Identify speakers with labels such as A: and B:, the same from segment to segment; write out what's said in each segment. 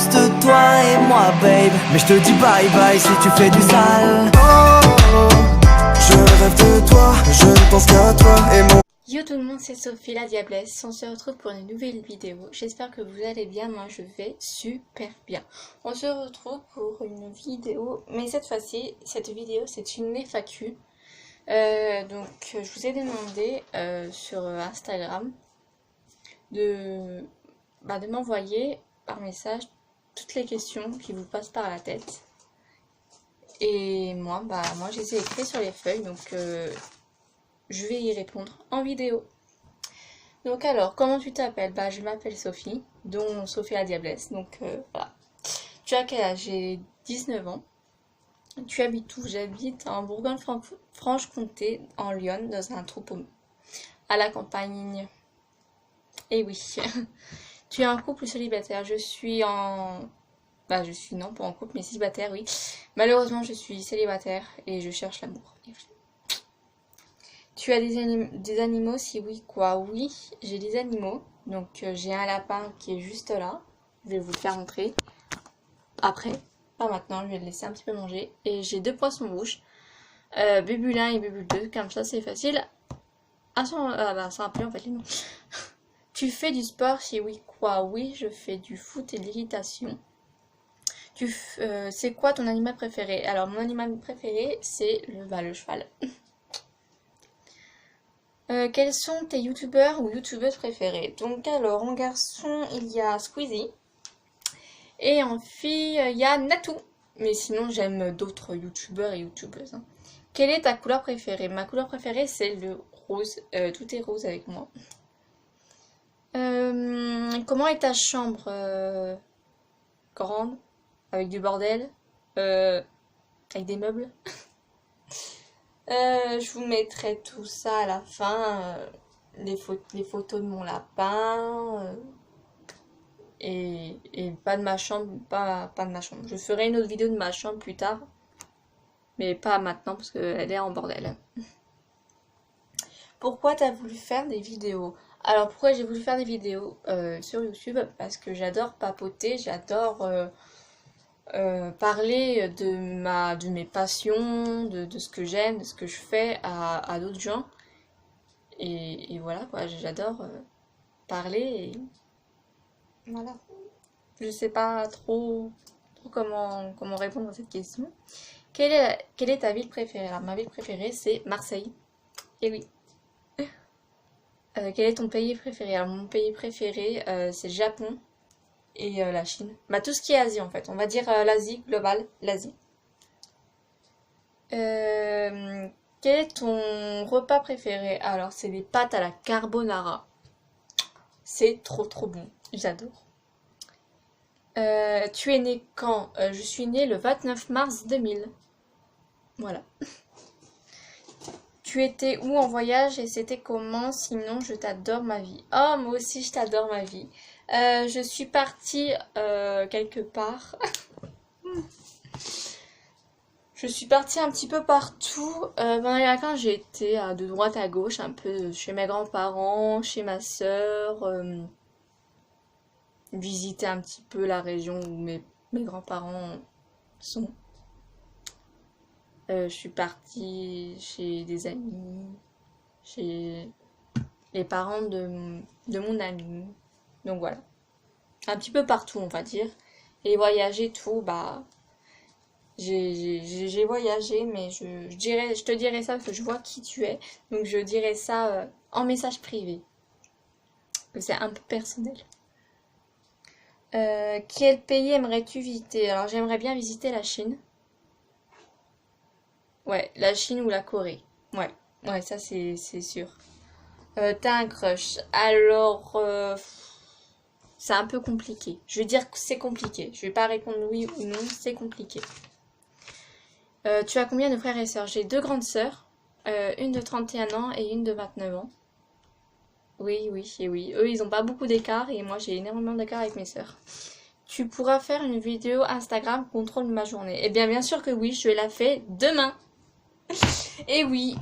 A: juste toi et moi, babe. Mais je te dis bye bye si tu fais du sale. Oh, je rêve de toi, je ne pense qu'à toi et mon...
B: Yo tout le monde, c'est Sophie la Diablesse, on se retrouve pour une nouvelle vidéo. J'espère que vous allez bien, moi je vais super bien. On se retrouve pour une vidéo, mais cette fois-ci, cette vidéo c'est une FAQ. Donc je vous ai demandé sur Instagram de m'envoyer par message toutes les questions qui vous passent par la tête. Et moi je les ai écrites sur les feuilles, donc je vais y répondre en vidéo. Donc alors, comment tu t'appelles? Je m'appelle Sophie, dont Sophie la Diablesse. Donc voilà. Tu as quel âge? J'ai 19 ans. Tu habites où? J'habite en Bourgogne-Franche-Comté, en Lyon, dans un troupeau. À la campagne. Et oui. Tu es en couple ou célibataire? Je suis en... je suis non, pas en couple, mais célibataire, oui. Malheureusement, je suis célibataire et je cherche l'amour. Tu as des animaux? Si oui, quoi? Oui, j'ai des animaux. Donc j'ai un lapin qui est juste là. Je vais vous le faire montrer. Après, pas maintenant, je vais le laisser un petit peu manger. Et j'ai 2 poissons rouges. Bubule 1 et Bubule 2, comme ça c'est facile. Ah, ça rappelle en fait les noms. Tu fais du sport? Si oui, quoi? Oui, je fais du foot et de l'équitation. C'est quoi ton animal préféré? Alors mon animal préféré c'est le cheval. Quels sont tes youtubeurs ou youtubeuses préférés? Donc alors en garçon il y a Squeezie et en fille il y a Natou. Mais sinon j'aime d'autres youtubeurs et youtubeuses. Quelle est ta couleur préférée? Ma couleur préférée c'est le rose. Tout est rose avec moi. Comment est ta chambre? Grande? Avec du bordel? Avec des meubles? Je vous mettrai tout ça à la fin, les photos de mon lapin et pas de ma chambre, pas de ma chambre. Je ferai une autre vidéo de ma chambre plus tard, mais pas maintenant parce qu'elle est en bordel. Pourquoi t'as voulu faire des vidéos? Alors pourquoi j'ai voulu faire des vidéos sur YouTube? Parce que j'adore papoter, j'adore... parler de mes passions, de ce que j'aime, de ce que je fais à d'autres gens. Et voilà quoi, j'adore parler et voilà. Je sais pas trop comment répondre à cette question. Quelle est ta ville préférée? Alors ma ville préférée c'est Marseille. Et oui. Quel est ton pays préféré? Alors mon pays préféré c'est le Japon. Et la Chine. Tout ce qui est Asie en fait. On va dire l'Asie globale, l'Asie. Quel est ton repas préféré? Alors c'est des pâtes à la carbonara. C'est trop bon. J'adore. Tu es né quand? Je suis née le 29 mars 2000. Voilà. Tu étais où en voyage et c'était comment? Sinon je t'adore ma vie. Oh moi aussi je t'adore ma vie. Je suis partie quelque part. Je suis partie un petit peu partout. Pendant les vacances, j'ai été de droite à gauche, un peu chez mes grands-parents, chez ma soeur. Visiter un petit peu la région où mes grands-parents sont. Je suis partie chez des amis, chez les parents de mon ami. Donc voilà, un petit peu partout on va dire. Et voyager tout, j'ai voyagé, mais je te dirai ça parce que je vois qui tu es. Donc je dirai ça en message privé. C'est un peu personnel. Quel pays aimerais-tu visiter? Alors j'aimerais bien visiter la Chine. Ouais, la Chine ou la Corée. Ouais, ça c'est sûr. T'as un crush? Alors... c'est un peu compliqué. Je vais dire que c'est compliqué. Je vais pas répondre oui ou non, c'est compliqué. Tu as combien de frères et sœurs? J'ai 2 grandes sœurs. Une de 31 ans et une de 29 ans. Oui. Eux, ils ont pas beaucoup d'écart et moi, j'ai énormément d'écart avec mes sœurs. Tu pourras faire une vidéo Instagram contrôle ma journée. Eh bien sûr que oui, je la fais demain. Et oui,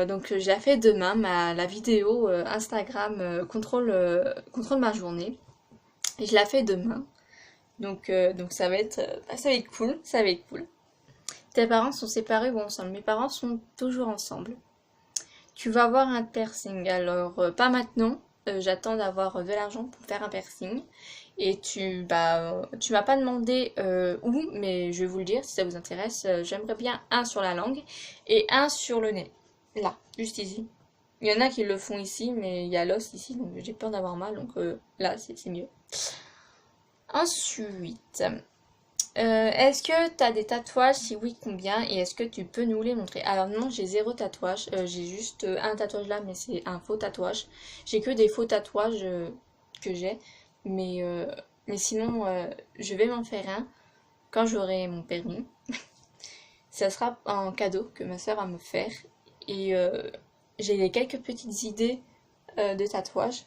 B: donc je la fais demain, la vidéo Instagram contrôle ma journée. Et je la fais demain. Donc ça va être cool, ça va être cool. Tes parents sont séparés ou ensemble? Mes parents sont toujours ensemble. Tu vas avoir un piercing, alors pas maintenant. J'attends d'avoir de l'argent pour faire un piercing. Et tu m'as pas demandé où, mais je vais vous le dire si ça vous intéresse. J'aimerais bien un sur la langue et un sur le nez. Là, juste ici. Il y en a qui le font ici, mais il y a l'os ici, donc j'ai peur d'avoir mal, donc là c'est mieux. Ensuite, est-ce que tu as des tatouages? Si oui, combien? Et est-ce que tu peux nous les montrer? Alors non, j'ai zéro tatouage. J'ai juste un tatouage là, mais c'est un faux tatouage. J'ai que des faux tatouages que j'ai. Mais, euh, mais sinon, je vais m'en faire un quand j'aurai mon permis. Ça sera un cadeau que ma soeur va me faire. Et j'ai quelques petites idées de tatouages.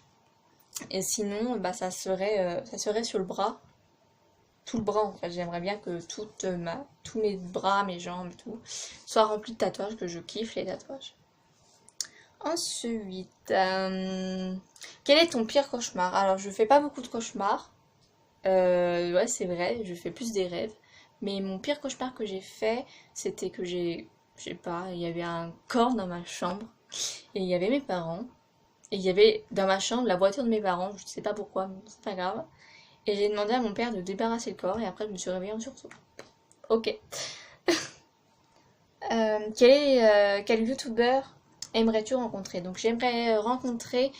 B: Et sinon, bah, ça serait sur le bras. Tout le bras en fait, j'aimerais bien que tous mes bras, mes jambes, tout, soient remplis de tatouages, que je kiffe les tatouages. Ensuite, quel est ton pire cauchemar? Alors je fais pas beaucoup de cauchemars, ouais c'est vrai, je fais plus des rêves, mais mon pire cauchemar que j'ai fait, c'était que je sais pas, il y avait un corps dans ma chambre, et il y avait mes parents, et il y avait dans ma chambre la voiture de mes parents, je sais pas pourquoi, mais c'est pas grave. Et j'ai demandé à mon père de débarrasser le corps et après je me suis réveillée en sursaut. Ok. Quel youtubeur aimerais-tu rencontrer? Donc j'aimerais rencontrer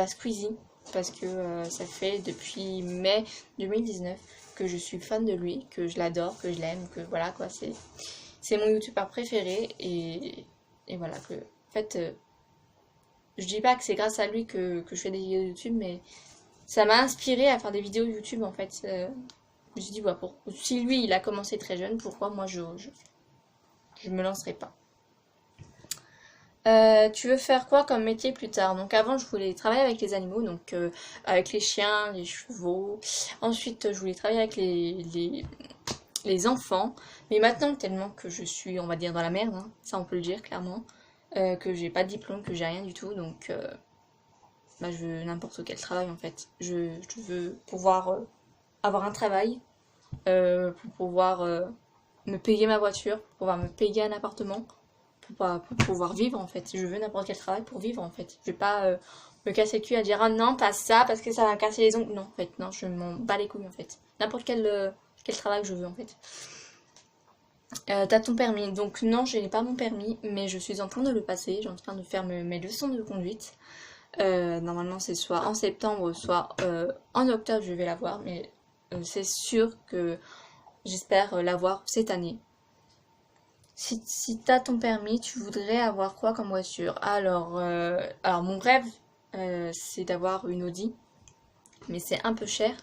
B: Squeezie parce que ça fait depuis mai 2019 que je suis fan de lui, que je l'adore, que je l'aime, que voilà quoi, c'est mon youtubeur préféré et voilà que en fait je dis pas que c'est grâce à lui que je fais des vidéos YouTube, mais ça m'a inspiré à faire des vidéos YouTube en fait. Je me suis dit, voilà, si lui il a commencé très jeune, pourquoi moi je me lancerai pas. Tu veux faire quoi comme métier plus tard? Donc avant je voulais travailler avec les animaux, donc avec les chiens, les chevaux. Ensuite je voulais travailler avec les enfants. Mais maintenant tellement que je suis, on va dire, dans la merde, hein, ça on peut le dire clairement, que j'ai pas de diplôme, que j'ai rien du tout, donc bah, je veux n'importe quel travail en fait. Je veux pouvoir avoir un travail, pour pouvoir me payer ma voiture, pour pouvoir me payer un appartement, pour pouvoir vivre en fait. Je veux n'importe quel travail pour vivre en fait. Je vais pas me casser le cul à dire ah non, pas ça parce que ça va me casser les ongles. Non, en fait, non, je m'en bats les couilles en fait. N'importe quel travail je veux en fait. T'as ton permis, donc non, je n'ai pas mon permis, mais je suis en train de le passer. J'ai en train de faire mes leçons de conduite. Normalement c'est soit en septembre soit en octobre je vais l'avoir, mais c'est sûr que j'espère l'avoir cette année. Si t'as ton permis, tu voudrais avoir quoi comme voiture? Alors mon rêve c'est d'avoir une Audi, mais c'est un peu cher.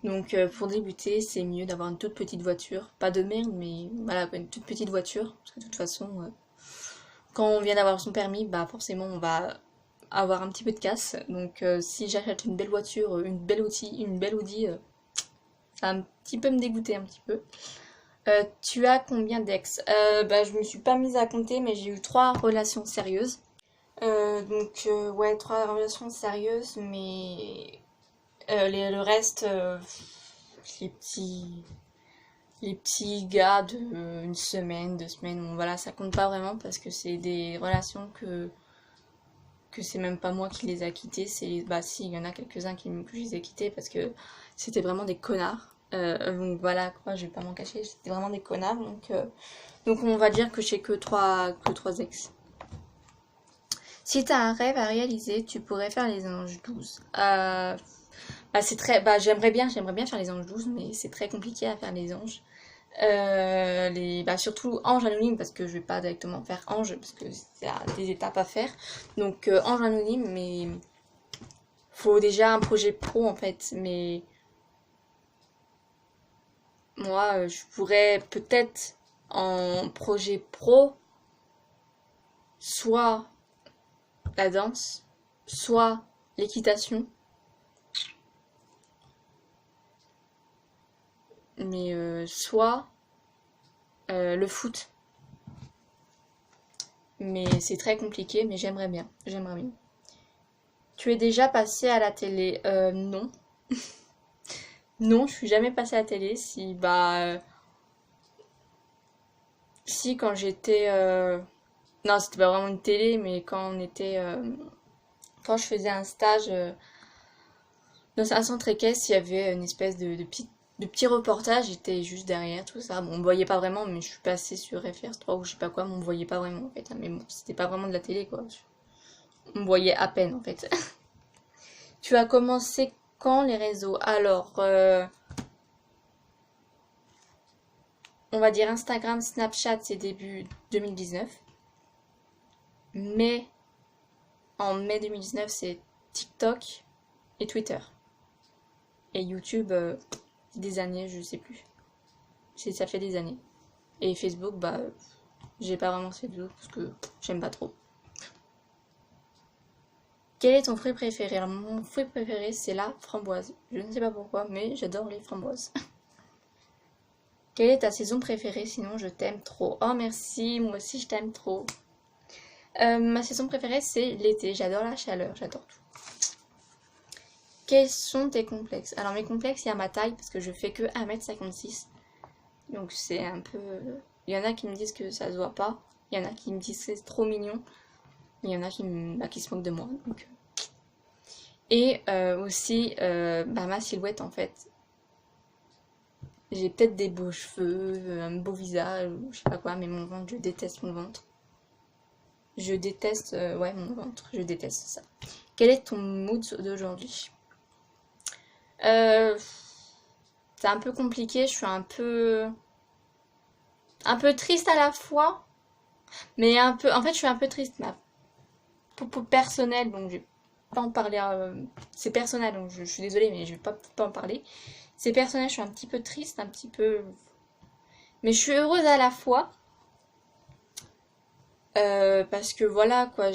B: Donc pour débuter c'est mieux d'avoir une toute petite voiture, pas de merde mais voilà une toute petite voiture, parce que de toute façon quand on vient d'avoir son permis, bah forcément on va avoir un petit peu de casse. Donc si j'achète une belle voiture, une belle Audi, ça va un petit peu me dégoûter un petit peu. Tu as combien d'ex? Bah je me suis pas mise à compter, mais j'ai eu 3 relations sérieuses. Ouais, 3 relations sérieuses, mais le reste, les petits les petits gars de une semaine, 2 semaines, bon voilà, ça compte pas vraiment parce que c'est des relations que c'est même pas moi qui les a quittés, bah si, il y en a quelques-uns que je les ai quittés parce que c'était vraiment des connards. Donc voilà, quoi, je vais pas m'en cacher, c'était vraiment des connards, donc on va dire que j'ai que trois ex. Si t'as un rêve à réaliser, tu pourrais faire les anges 12. J'aimerais bien faire les anges 12, mais c'est très compliqué à faire les anges. Surtout ange anonyme, parce que je vais pas directement faire ange, parce que c'est des étapes à faire. Donc ange anonyme, mais faut déjà un projet pro en fait. Mais moi, je pourrais peut-être en projet pro, soit la danse, soit l'équitation. Mais soit le foot. Mais c'est très compliqué, mais j'aimerais bien. Tu es déjà passé à la télé? Non. Non, je suis jamais passée à la télé. Si, si quand j'étais... Non, c'était pas vraiment une télé, mais quand on était... Quand je faisais un stage dans un centre équestre, il y avait une espèce de petit reportage, j'étais juste derrière tout ça. Bon, on me voyait pas vraiment, mais je suis passée sur FR3 ou je sais pas quoi, mais on me voyait pas vraiment en fait. Mais bon, c'était pas vraiment de la télé quoi. On me voyait à peine en fait. Tu as commencé quand les réseaux? Alors, on va dire Instagram, Snapchat, c'est début 2019. Mais en mai 2019, c'est TikTok et Twitter. Et YouTube, des années, je sais plus. Ça fait des années. Et Facebook, j'ai pas vraiment Facebook parce que j'aime pas trop. Quel est ton fruit préféré? Alors, mon fruit préféré, c'est la framboise. Je ne sais pas pourquoi, mais j'adore les framboises. Quelle est ta saison préférée? Sinon, je t'aime trop. Oh, merci, moi aussi, je t'aime trop. Ma saison préférée, c'est l'été. J'adore la chaleur, j'adore tout. Quels sont tes complexes? Alors, mes complexes, il y a ma taille, parce que je fais que 1m56. Donc, c'est un peu... Il y en a qui me disent que ça se voit pas. Il y en a qui me disent que c'est trop mignon. Il y en a qui se moquent de moi. Donc... Et aussi, ma silhouette, en fait. J'ai peut-être des beaux cheveux, un beau visage, ou je sais pas quoi, mais mon ventre, je déteste mon ventre. Je déteste, ouais, mon ventre, je déteste ça. Quel est ton mood d'aujourd'hui? C'est un peu compliqué, je suis un peu triste à la fois, mais un peu, en fait, je suis un peu triste, mais pour personnel, donc je vais pas en parler, c'est personnel, donc je suis désolée, mais je vais pas en parler. C'est personnel, je suis un petit peu triste, un petit peu, mais je suis heureuse à la fois, parce que voilà, quoi,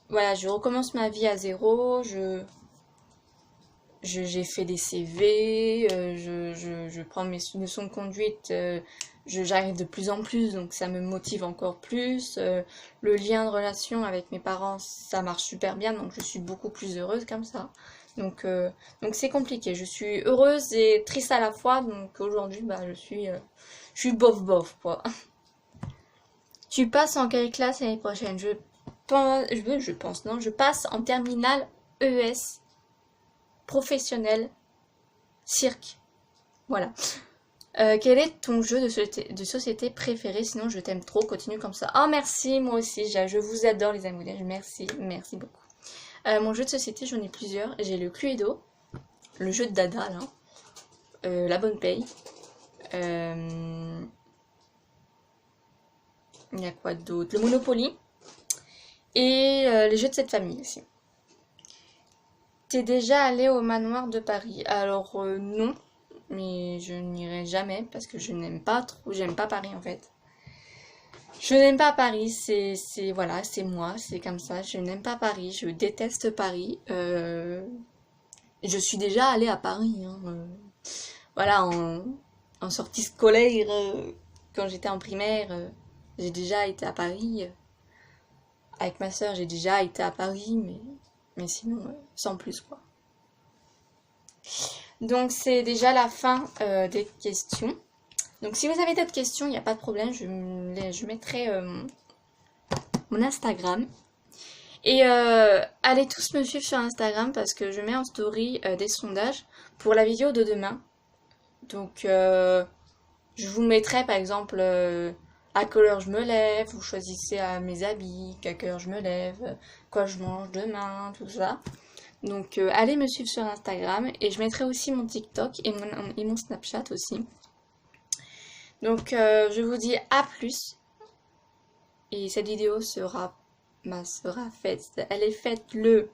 B: voilà, je recommence ma vie à zéro, j'ai fait des CV, je prends mes leçons de conduite, j'arrive de plus en plus, donc ça me motive encore plus. Le lien de relation avec mes parents, ça marche super bien, donc je suis beaucoup plus heureuse comme ça. Donc c'est compliqué, je suis heureuse et triste à la fois, donc aujourd'hui, je suis bof bof, quoi. Tu passes en quelle classe l'année prochaine? Je pense, non, je passe en terminale ES. Professionnel, cirque. Voilà. Quel est ton jeu de société préféré? Sinon, je t'aime trop. Continue comme ça. Oh, merci, moi aussi. Je vous adore, les amoureux. Merci, merci beaucoup. Mon jeu de société, j'en ai plusieurs. J'ai le Cluedo, le jeu de Dada, là. La bonne paye. Il y a quoi d'autre? Le Monopoly. Et les jeux de cette famille aussi. T'es déjà allé au manoir de Paris? Alors non, mais je n'irai jamais parce que je n'aime pas trop, j'aime pas Paris en fait. Je n'aime pas Paris, voilà, c'est moi, c'est comme ça, je n'aime pas Paris, je déteste Paris. Je suis déjà allée à Paris, hein, voilà, en sortie scolaire, quand j'étais en primaire, j'ai déjà été à Paris. Avec ma soeur, j'ai déjà été à Paris, mais sinon, sans plus, quoi. Donc, c'est déjà la fin des questions. Donc, si vous avez d'autres questions, il n'y a pas de problème. Je mettrai mon Instagram. Et allez tous me suivre sur Instagram parce que je mets en story des sondages pour la vidéo de demain. Donc, je vous mettrai, par exemple... à quelle heure je me lève, vous choisissez mes habits, à quelle heure je me lève, quoi je mange demain, tout ça. Donc allez me suivre sur Instagram et je mettrai aussi mon TikTok et mon Snapchat aussi. Donc je vous dis à plus. Et cette vidéo sera faite, elle est faite le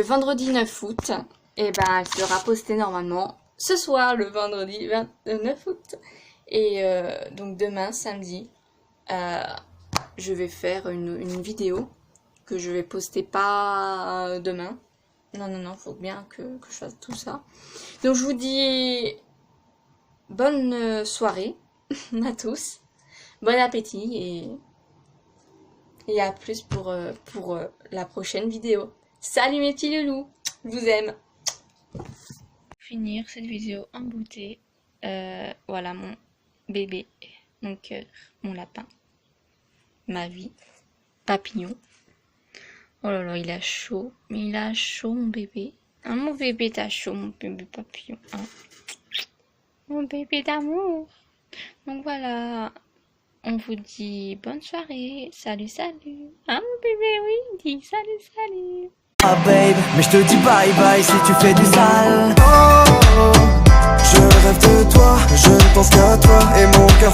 B: vendredi 9 août. Et elle sera postée normalement ce soir, le vendredi 29 août. Et donc demain, samedi, je vais faire une vidéo que je vais poster pas demain. Non, faut bien que je fasse tout ça. Donc je vous dis bonne soirée à tous. Bon appétit et à plus pour la prochaine vidéo. Salut mes petits loulous, je vous aime. Finir cette vidéo en beauté. Voilà mon bébé, mon cœur, mon lapin, ma vie, papillon. Oh là là, il a chaud, mais il a chaud mon bébé. Hein, mon bébé t'as chaud, mon bébé papillon. Hein. Mon bébé d'amour. Donc voilà, on vous dit bonne soirée. Salut, salut. Hein mon bébé, oui, il dit salut, salut.
A: Ah babe, mais je te dis bye bye si tu fais du sale. Oh, je rêve de toi, je ne pense qu'à toi et mon cœur